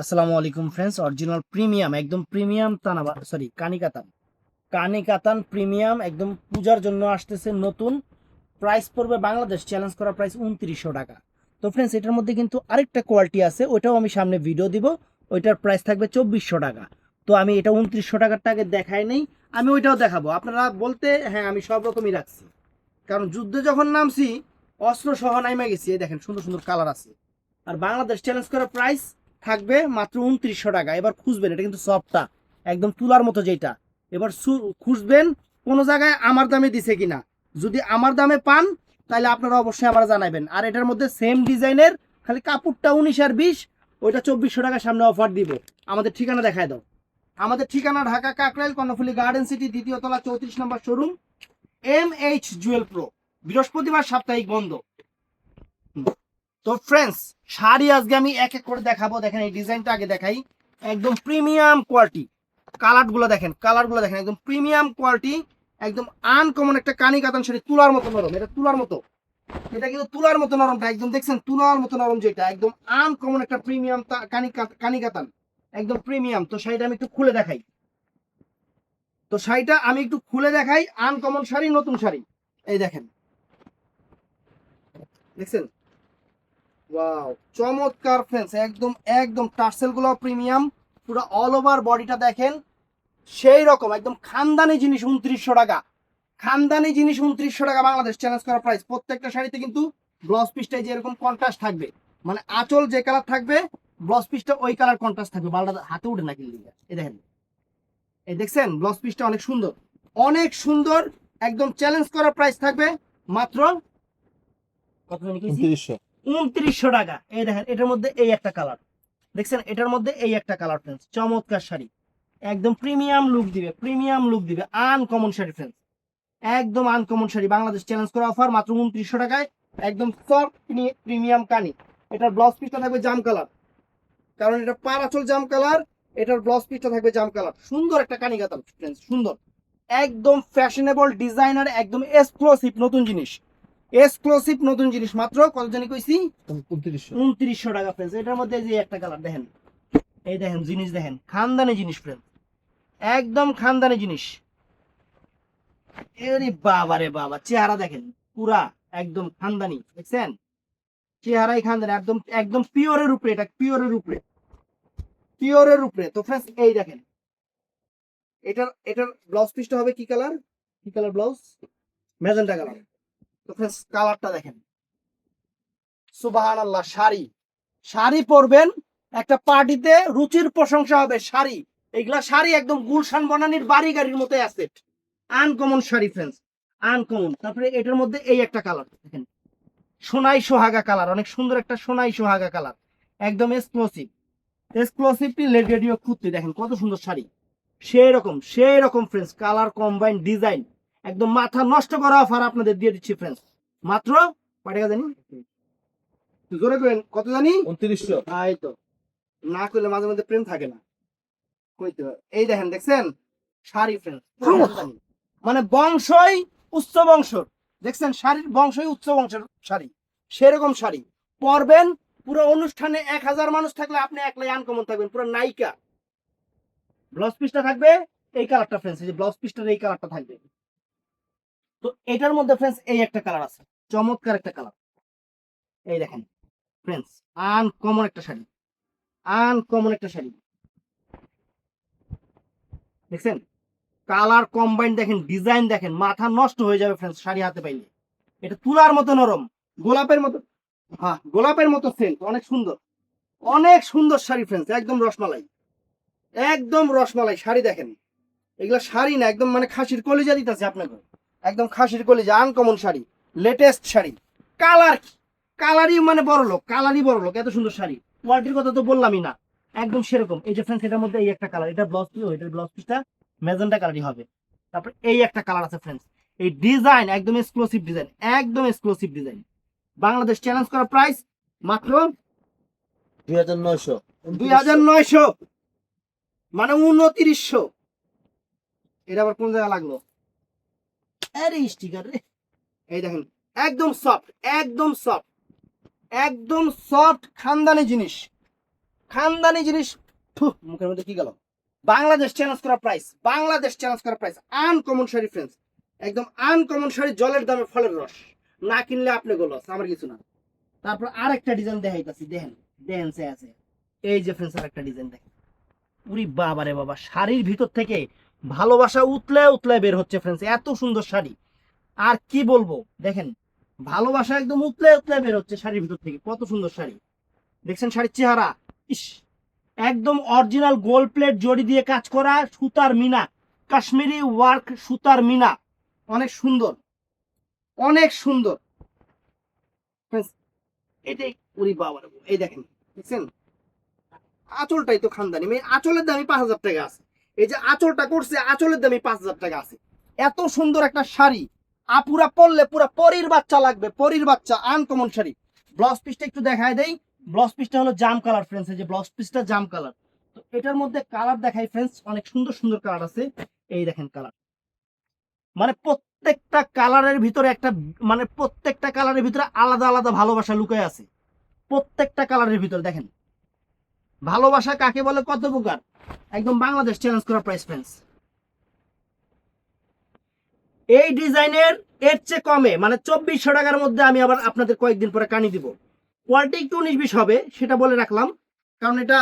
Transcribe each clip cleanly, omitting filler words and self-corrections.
আসসালামু আলাইকুম friends, original premium একদম প্রিমিয়াম তানাবা সরি কানি কাতান প্রিমিয়াম একদম পূজার জন্য আসতেছে নতুন। প্রাইস পড়বে বাংলাদেশ চ্যালেঞ্জ করা প্রাইস 2900 টাকা। তো ফ্রেন্ডস, এটার মধ্যে কিন্তু আরেকটা কোয়ালিটি আছে, ওইটাও আমি সামনে ভিডিও দিব। ওইটার প্রাইস থাকবে 2400 টাকা। তো আমি এটা 2900 টাকার আগে দেখাই নেই, আমি ওইটাও দেখাবো। আপনারা বলতে হ্যাঁ, আমি সব রকমই রাখছি, কারণ যুদ্ধে যখন নামছি অস্ত্র সহ নাইমা গেছি। এই দেখেন সুন্দর সুন্দর কালার আছে। আর বাংলাদেশ চ্যালেঞ্জ করা প্রাইস থাকবে মাত্র 2900 টাকা। এবার খুঁজবেন, এটা কিন্তু সফটটা একদম তুলার মতো যেটা। এবার খুঁজবেন কোনো জায়গায় আমার দামে দিছে কিনা। যদি আমার দামে পান তাহলে আপনারা অবশ্যই আমার জানাবেন। আর এটার মধ্যে সেম ডিজাইনের, খালি কাপড়টা 19 আর 20, ওইটা 2400 টাকা সামনে অফার দিব। আমাদের ঠিকানা দেখায় দাও। আমাদের ঠিকানা ঢাকা কাকরাইল কর্ণফুলী গার্ডেন সিটি, দ্বিতীয় তলা, 34 নম্বর শোরুম, MH জুয়েল প্রো। বৃহস্পতিবার সাপ্তাহিক বন্ধ। তো ফ্রেন্ডস, শাড়ি আজকে আমি এক এক করে দেখাবো। দেখেন এই ডিজাইনটা আগে দেখাই, একদম প্রিমিয়াম কোয়ালিটি। কালারগুলো দেখেন একদম প্রিমিয়াম কোয়ালিটি, একদম আনকমন একটা কানি কাতান শাড়ি। তুলার মতো নরম, এটা তুলার মতো, এটা কিন্তু তুলার মতো নরমটা একদম দেখছেন, তুলার মতো নরম যেটা, একদম আনকমন একটা প্রিমিয়াম কানি কাতান, একদম প্রিমিয়াম। তো শাড়িটা আমি একটু খুলে দেখাই। আনকমন শাড়ি, নতুন শাড়ি। এই দেখেন, দেখছেন, ওয়াও চমৎকার ফ্রেন্ডস, একদম একদম টার্সেল গুলো প্রিমিয়াম, পুরো অল ওভার বডিটা দেখেন সেই রকম, একদম খানদানি জিনিস 2900 টাকা। খানদানি জিনিস 2900 টাকা, বাংলাদেশ চ্যালেঞ্জ করা প্রাইস। প্রত্যেকটা শাড়িতে কিন্তু ব্লাউজ পিসটাই যে এরকম কন্ট্রাস্ট থাকবে, মানে আঁচল যে কালার থাকবে ব্লাউজ পিসটা ওই কালার কন্ট্রাস্ট থাকবে। বালটা হাতে উঠে না কিন্তু, এই দেখেন, এই দেখছেন ব্লাউজ পিসটা অনেক সুন্দর, অনেক সুন্দর। একদম চ্যালেঞ্জ করা প্রাইস থাকবে মাত্র কত জানি কইছি, 2900 টাকা। এই দেখেন, এটার মধ্যে এই একটা কালার দেখছেন, এটার মধ্যে এই একটা কালার ফ্রেন্ডস, চমৎকার শাড়ি, একদম প্রিমিয়াম লুক দিবে আনকমন শাড়ি ফ্রেন্ডস, একদম আনকমন শাড়ি। বাংলাদেশ চ্যালেঞ্জ করা অফার মাত্র 2900 টাকায়, একদম সফট প্রিমিয়াম কানি। এটার ব্লাউজ পিসটা থাকবে জাম কালার, কারণ এটা পার আঁচল জাম কালার, এটার ব্লাউজ পিসটা থাকবে জাম কালার। সুন্দর একটা কানি কাতান ফ্রেন্ডস, সুন্দর, একদম ফ্যাশনেবল ডিজাইনার, একদম এক্সক্লুসিভ নতুন জিনিস মাত্র কত জানি কইছি, 2900 টাকা ফ্রেন্ডস। এটার মধ্যে যে একটা কালার দেখেন, এই দেখেন জিনিস দেখেন, খানদানি জিনিস ফ্রেন্ড, একদম খানদানি জিনিস। এরে বাবা রে বাবা, চেহারা দেখেন পুরা একদম খানদানি, দেখছেন চেহারাই খানদানি, একদম একদম পিওরের উপরে, এটা পিওরের উপরে। তো ফ্রেন্ডস এই দেখেন, এটার ব্লাউজ পিসটা হবে কি কালার ব্লাউজ, ম্যাজেন্টা কালার। তো ফ্রেন্ডস কালারটা দেখেন, সুবহানাল্লাহ। শাড়ি পরবেন একটা পার্টিতে, রুচির প্রশংসা হবে শাড়ি। এগুলা শাড়ি একদম গুলশান বনানির বাড়ি গাড়ির মতো asset, uncommon sari friends, uncommon. তারপরে এটার মধ্যে এই একটা কালার দেখেন, সোনাই সোহাগা কালার, অনেক সুন্দর একটা সোনাই সোহাগা কালার, একদম এক্সক্লুসিভলি রেডিও খুঁজতে দেখেন কত সুন্দর শাড়ি। সেই রকম ফ্রেন্ডস, কালার কম্বাইন ডিজাইন, একদম মাথা নষ্ট করা অফার আপনাদের দিয়ে দিচ্ছি ফ্রেন্ডস, মাত্র কয় টাকা জানি, জোরে করেন কত জানি, 2900। এই তো, না করলে মাঝে মধ্যে প্রেম থাকে না, কইতে হয়। এই দেখেন, দেখছেন শাড়ি ফ্রেন্ডস, মানে বংশই উচ্চ বংশ, দেখছেন শাড়ির বংশই উচ্চ বংশের শাড়ি, সেরকম শাড়ি পরবেন। পুরো অনুষ্ঠানে 1000 মানুষ থাকলে আপনি একলাই আনকমন থাকবেন, পুরো নায়িকা। ব্লাউজ পিসটা থাকবে এই কালারটা ফ্রেন্ডস, এই যে ব্লাউজ পিসটার এই কালারটা থাকবে। তো এটার মধ্যে ফ্রেন্ডস এই একটা কালার আছে, চমৎকার একটা কালার। এই দেখেন ফ্রেন্ডস, আনকমন একটা শাড়ি দেখছেন, কালার কম্বাইন দেখেন, ডিজাইন দেখেন, মাথা নষ্ট হয়ে যাবে ফ্রেন্ডস শাড়ি হাতে পাইলে। এটা তুলার মতো নরম, গোলাপের মতো, হ্যাঁ গোলাপের মতো সেন্ট, অনেক সুন্দর শাড়ি ফ্রেন্ডস, একদম রসমালাই শাড়ি দেখেন। এগুলা শাড়ি না, একদম মানে খাসির কলিজা দিতেছে আপনাকে, একদম খাসির কলিজা, আনকমন শাড়ি, লেটেস্ট শাড়ি। কালারই বড় লোক, এত সুন্দর শাড়ি। কোয়ালিটির কথা তো বললামই না, একদম সেরকম। এই যে ফ্রেন্ডস, এটার মধ্যে এই একটা কালার, এটা ব্লাউজ পিস, এটার ব্লাউজ পিসটা ম্যাজেন্টা কালারই হবে। তারপর এই একটা কালার আছে ফ্রেন্ডস, এই ডিজাইন একদম এক্সক্লুসিভ ডিজাইন। বাংলাদেশ চ্যালেঞ্জ করা প্রাইস মাত্র 2900, মানে 2900। এটা আবার কোন জায়গা লাগলো, আরে স্টিকার রে। এই দেখেন, একদম সফট খানদানি জিনিস, খানদানি জিনিস। মুখের মধ্যে কি গেল? বাংলাদেশ চ্যালেঞ্জ করা প্রাইস, বাংলাদেশ চ্যালেঞ্জ করা প্রাইস। আনকমন শাড়ি ফ্রেন্ডস, একদম আনকমন শাড়ি, জলের দামে ফলের রস। না কিনলে আপনি গোলস, আমার কিছু না। তারপর আরেকটা ডিজাইন দেখাইতাছি, দেখেন দেখেন সে আছে। এই যে ফ্রেন্ডস আরেকটা ডিজাইন দেখেন। উরি বাবা রে বাবা, শাড়ির ভিতর থেকে ভালোবাসা উতলে উতলে বের হচ্ছে ফ্রেন্ডস, এত সুন্দর শাড়ি। আর কি বলবো, দেখেন ভালোবাসা একদম উতলে উতলে বের হচ্ছে শাড়ির ভিতর থেকে। কত সুন্দর শাড়ি দেখছেন, শাড়ির চেহারা ইস, একদম অরিজিনাল গোল্ড প্লেট জড়ি দিয়ে কাজ করা, সুতার মিনা, কাশ্মীরি ওয়ার্ক সুতার মিনা, অনেক সুন্দর, অনেক সুন্দর। এটাই উরি বাবা রে, এই দেখেন দেখছেন, আঁচলটাই তো খানদানি। আঁচলের দামই 5,000 টাকা আছে। এই যে আঁচলটা করছে, আঁচলের দামই 5,000 টাকা আছে। এত সুন্দর একটা শাড়ি, আপুরা পরলে পুরা পরীর বাচ্চা লাগবে, পরীর বাচ্চা। আনকমন শাড়ি। ব্লাউজ পিসটা একটু দেখায় দেই। ব্লাউজ পিসটা হলো জাম কালার ফ্রেন্ডস, এই যে ব্লাউজ পিসটা জাম কালার। তো এটার মধ্যে কালার দেখাই ফ্রেন্ডস, অনেক সুন্দর সুন্দর কালার আছে। এই দেখেন কালার, মানে প্রত্যেকটা কালারের ভিতরে একটা, মানে প্রত্যেকটা কালারের ভিতরে আলাদা আলাদা ভালোবাসা লুকায় আছে। প্রত্যেকটা কালারের ভিতরে দেখেন ভালোবাসা কাকে বলে, কত প্রকার। একদম বাংলাদেশ চ্যালেঞ্জ করা প্রাইস ফ্রেন্ডস। এই ডিজাইনের এর চেয়ে কমে, মানে 2400 টাকার মধ্যে আমি আবার আপনাদের কয়েকদিন পরে কানি দিব। কোয়ালিটি একটু 19-20 হবে, সেটা বলে রাখলাম, কারণ এটা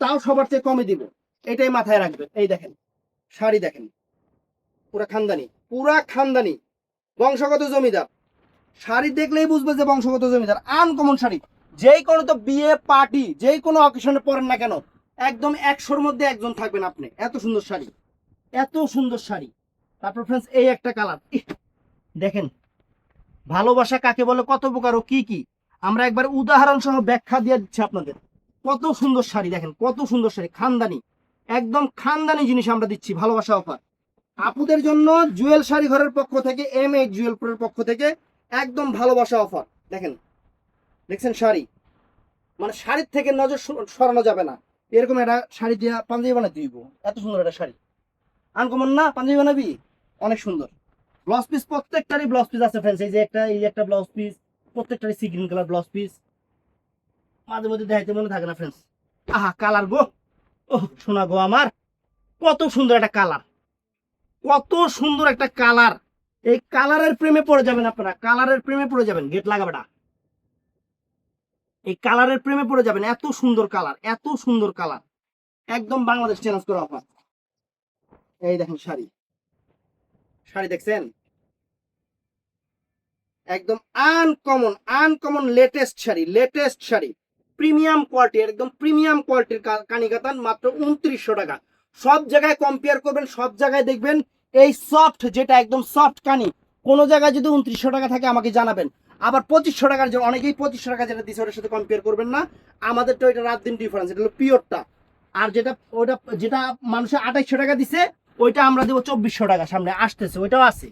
তাও সবার চেয়ে কমে দিব, এটাই মাথায় রাখবেন। এই দেখেন শাড়ি দেখেন, পুরা খানদানি, পুরা খানদানি, বংশগত জমিদার। শাড়ি দেখলেই বুঝবে যে বংশগত জমিদার। আনকমন শাড়ি, যেই কোনো তো বিয়ে পার্টি, যেই কোনো অকেশনে পরেন না কেন, একদম 100-র মধ্যে একজন থাকবেন আপনি। এত সুন্দর শাড়ি, এত সুন্দর শাড়ি। তারপর ফ্রেন্ডস এই একটা কালার দেখেন, ভালোবাসা কাকে বলে, কত প্রকার ও কি কি, আমরা একবার উদাহরণ সহ ব্যাখ্যা দিয়ে দিচ্ছি আপনাদের। কত সুন্দর শাড়ি দেখেন, কত সুন্দর শাড়ি, খানদানি, একদম খানদানি জিনিস আমরা দিচ্ছি, ভালোবাসা অফার আপুদের জন্য। জুয়েল শাড়ি ঘরের পক্ষ থেকে, M8 জুয়েলপুরের পক্ষ থেকে একদম ভালোবাসা অফার। দেখেন দেখছেন শাড়ি, মানে শাড়ির থেকে নজর সরানো যাবে না। এরকম একটা শাড়ি দিয়ে পাঞ্জাবি বানাতে দিব, এত সুন্দর একটা শাড়ি। আনকমন না, পাঞ্জাবি বানাবি, অনেক সুন্দর। ব্লাউজ পিস প্রত্যেকটারই ব্লাউজ পিস আছে ফ্রেন্ডস। এই যে একটা ব্লাউজ পিস, প্রত্যেকটারই sea green colour blouse piece. মাঝে মধ্যে দেখাইতে মনে থাকে না ফ্রেন্ডস। আহা কালার গো, ও শোনা গো আমার, কত সুন্দর একটা কালার, কত সুন্দর একটা কালার। এই কালারের প্রেমে পড়ে যাবেন আপনারা, কালারের প্রেমে পড়ে যাবেন, গেট লাগাবে না, এই কালারের প্রেমে পড়ে যাবেন। এত সুন্দর কালার, এত সুন্দর কালার, একদম বাংলাদেশ চ্যালেঞ্জ করা অফার। এই দেখেন শাড়ি, শাড়ি দেখছেন, একদম uncommon, uncommon latest sari, latest sari, premium quality, একদম প্রিমিয়াম কোয়ালিটির কানি কাতান, মাত্র 2900 টাকা। সব জায়গায় কম্পেয়ার করবেন, সব জায়গায় দেখবেন এই সফট, যেটা একদম সফট কানি, কোন জায়গায় যদি 2900 টাকা থাকে আমাকে জানাবেন। আবার 2500 টাকার জন্য অনেকেই 2500 টাকা যেটা দিচ্ছে ওটার সাথে কম্পেয়ার করবেন না। আমাদের তো এটা রাত দিন ডিফারেন্স, এটা হলো পিওরটা। আর যেটা ওইটা, যেটা মানুষের 2800 টাকা দিছে, ওইটা আমরা দেবো 2400 টাকা, সামনে আসতেছে ওইটাও আছে।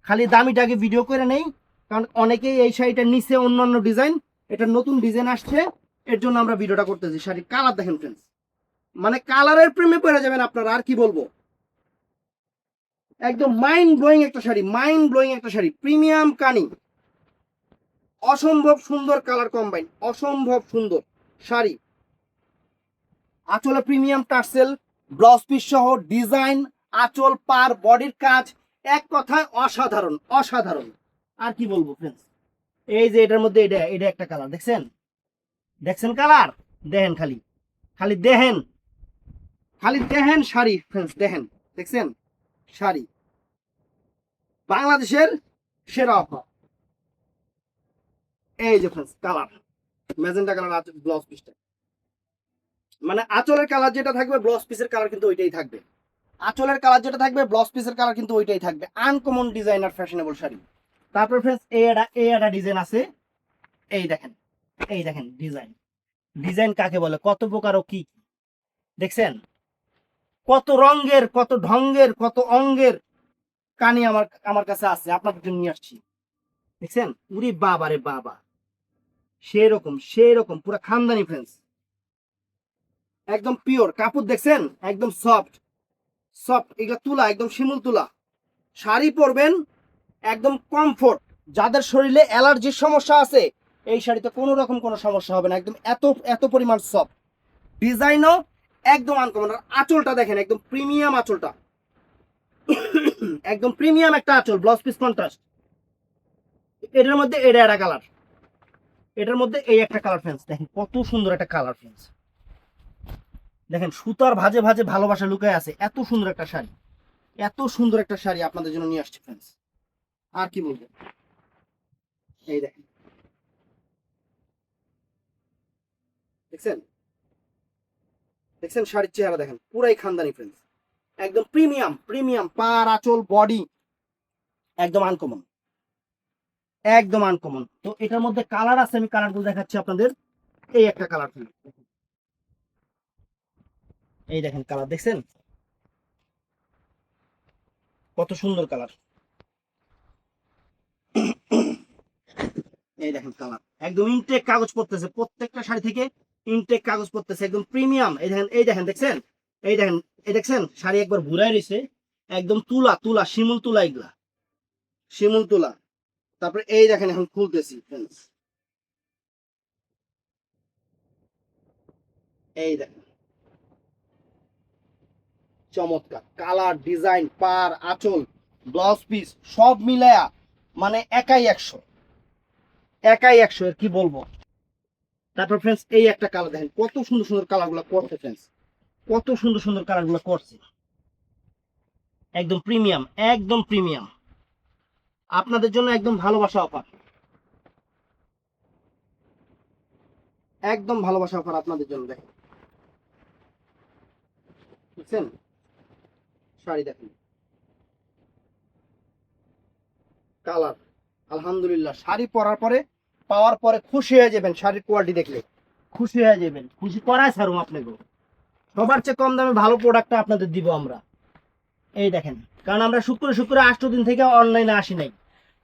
খালি দামিটাকে ভিডিও করে নেই, কারণ অনেকেই এই শাড়িটার নিচে অন্যান্য ডিজাইন, এটা নতুন ডিজাইন আসছে, এর জন্য আমরা ভিডিওটা করতেছি। শাড়ির কালার দেখেন ফ্রেন্ডস, মানে কালারের প্রেমে পড়ে যাবেন আপনারা, আর কি বলবো। একদম মাইন্ড ব্লোয়িং একটা শাড়ি, মাইন্ড ব্লোয়িং একটা শাড়ি, প্রিমিয়াম কানি, অসম্ভব সুন্দর কালার কম্বাইন, অসম্ভব সুন্দর শাড়ি। আঁচলে প্রিমিয়াম টার্সেল, ব্লাউজ পিস সহ ডিজাইন, আঁচল পার বডির কাজ, এক কথায় অসাধারণ, অসাধারণ। আর কি বলবো ফ্রেন্ডস, এই যে এটার মধ্যে এটা এটা একটা কালার দেখছেন, দেখছেন কালার, দেখেন খালি, খালি দেখেন, খালি দেখেন শাড়ি ফ্রেন্ডস, দেখেন দেখছেন শাড়ি, বাংলাদেশের সেরা অফার। এই যে friends colour, magenta colour blouse পিসটা, মানে আঁচলের কালার যেটা থাকবে ব্লাউজ পিসের কালার কিন্তু ওইটাই থাকবে। আঁচলের কালার যেটা থাকবে ব্লাউজ পিসের কালার কিন্তু ওইটাই থাকবে। Uncommon designer fashionable sari. তারপর ফ্রেন্ডস এই একটা ডিজাইন আছে, এই দেখেন, এই দেখেন ডিজাইন, ডিজাইন কাকে বলে, কত প্রকার ও কি দেখছেন, কত রঙের, কত ঢঙ্গের, কত অঙ্গের কানি আমার আমার কাছে আছে, আপনাদের জন্য নিয়ে আসছি। দেখছেন উরি বাবা রে বাবা, সেরকম সেরকম পুরো খানদানি ফ্রেন্ডস, একদম পিওর কাপড় দেখছেন, একদম সফট সফট, এগুলা তুলা, একদম শিমুল তুলা। শাড়ি পরবেন একদম কমফোর্ট, যাদের শরীরে অ্যালার্জির সমস্যা আছে এই শাড়িতে কোনো রকম কোনো সমস্যা হবে না, একদম এত এত পরিমাণ সফট। ডিজাইনও একদম আনকমন। আর আঁচলটা দেখেন একদম প্রিমিয়াম আঁচলটা, একদম প্রিমিয়াম একটা আঁচল, ব্লাউজ পিস কন্ট্রাস্ট। এটার মধ্যে এটা একটা কালার, এটার মধ্যে এই একটা কালার ফ্রেন্ডস, দেখেন কত সুন্দর একটা কালার ফ্রেন্ডস। দেখেন সুতার ভাজে ভাজে ভালোবাসা লুকায় আছে। এত সুন্দর একটা শাড়ি, এত সুন্দর একটা শাড়ি আপনাদের জন্য নিয়ে আসছি ফ্রেন্ডস। আর কি বলবো, এই দেখেন, দেখছেন দেখছেন শাড়ির চেহারা দেখেন, পুরাই খানদানি ফ্রেন্ডস, একদম প্রিমিয়াম প্রিমিয়াম, পার আঁচল বডি একদম আনকমন, একদম আনকমন। তো এটার মধ্যে কালার আছে, আমি কালারগুলো দেখাচ্ছি আপনাদের। এই একটা কালার, এই দেখেন কালার, দেখছেন কত সুন্দর কালার। এই দেখেন কালার, একদম ইনটেক কাগজ পড়তেছে, প্রত্যেকটা শাড়ি থেকে ইনটেক কাগজ পড়তেছে, একদম প্রিমিয়াম। এই দেখেন, এই দেখেন, দেখছেন, এই দেখেন, এই দেখছেন শাড়ি একবার ঘুরাই রয়েছে, একদম তুলা তুলা, শিমুল তুলা, এগুলা শিমুল তুলা। তারপরে এই দেখেন এখন খুলতেছি friends, এই দেখেন চমৎকার কালার, ডিজাইন, পার আঁচল, ব্লাউজ পিস সব মিলায়া মানে একাই 100, একাই 100, এর কি বলবো। তারপর ফ্রেন্ডস এই একটা কালার দেখেন, কত সুন্দর সুন্দর কালার গুলো করছে ফ্রেন্ডস, কত সুন্দর সুন্দর কালার গুলো করছে, একদম প্রিমিয়াম, একদম প্রিমিয়াম, আপনাদের জন্য একদম ভালোবাসা অফার, একদম ভালোবাসা অফার আপনাদের জন্য। দেখেন, বুঝছেন শাড়ি দেখেন, কালার, আলহামদুলিল্লাহ শাড়ি পরার পরে পাওয়ার পরে খুশি হয়ে যাবেন, শাড়ির কোয়ালিটি দেখলে খুশি হয়ে যাবেন, খুশি করায় ছাড়ুম আপনাকে। সবার চেয়ে কম দামে ভালো প্রোডাক্টটা আপনাদের দিব আমরা। এই দেখেন, কারণ আমরা শুক্র শুক্র 8 দিন থেকে অনলাইনে আসি নাই,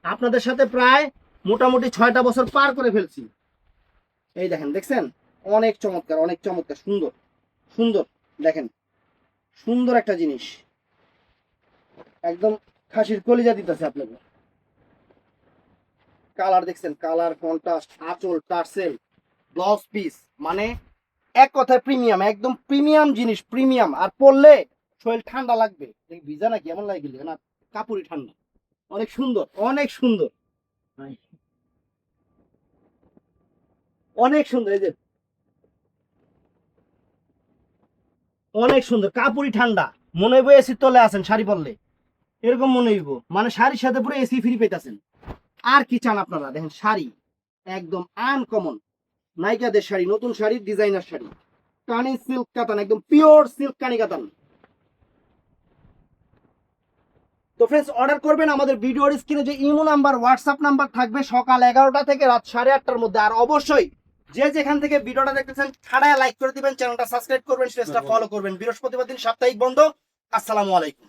আপনাদের সাথে প্রায় মোটামুটি 6টা বছর পার করে ফেলছি। এই দেখেন, দেখছেন অনেক চমৎকার, অনেক চমৎকার, সুন্দর সুন্দর, দেখেন সুন্দর একটা জিনিস, একদম খাসির কলিজা দিতেছে আপনাকে। কালার দেখছেন, কালার কন্ট্রাস্ট, আঁচল, টার্সেল, ব্লাউজ পিস, মানে এক কথায় প্রিমিয়াম, একদম প্রিমিয়াম জিনিস, প্রিমিয়াম। আর পরলে শরীর ঠান্ডা লাগবে, ভিজা নাকি এমন লাগে না, কাপুরি ঠান্ডা, অনেক সুন্দর, অনেক সুন্দর, অনেক সুন্দর। এই যে অনেক সুন্দর, কাপুরি ঠান্ডা, মনে হইব এসির তলে আছেন শাড়ি পরলে, এরকম মনে হইব, মানে শাড়ির সাথে পুরো এসি ফ্রি পেতেছেন। আর কি চান আপনারা, দেখেন শাড়ি একদম আনকমন, নায়িকাদের শাড়ি, নতুন শাড়ি, ডিজাইনার শাড়ি, কানি সিল্ক কাতান, একদম পিওর সিল্ক কানি কাতান। তো ফ্রেন্ডস অর্ডার করবেন আমাদের ভিডিওর স্ক্রিনে যে ইমো নাম্বার, হোয়াটসঅ্যাপ নাম্বার থাকবে, সকাল 11টা থেকে রাত 8:30টার মধ্যে। আর অবশ্যই যে যেখান থেকে ভিডিওটা দেখতেছেন ছাড়াই লাইক করে দিবেন, চ্যানেলটা সাবস্ক্রাইব করবেন, পেজটা ফলো করবেন। বৃহস্পতিবার দিন সাপ্তাহিক বন্ধ। আসসালামু আলাইকুম।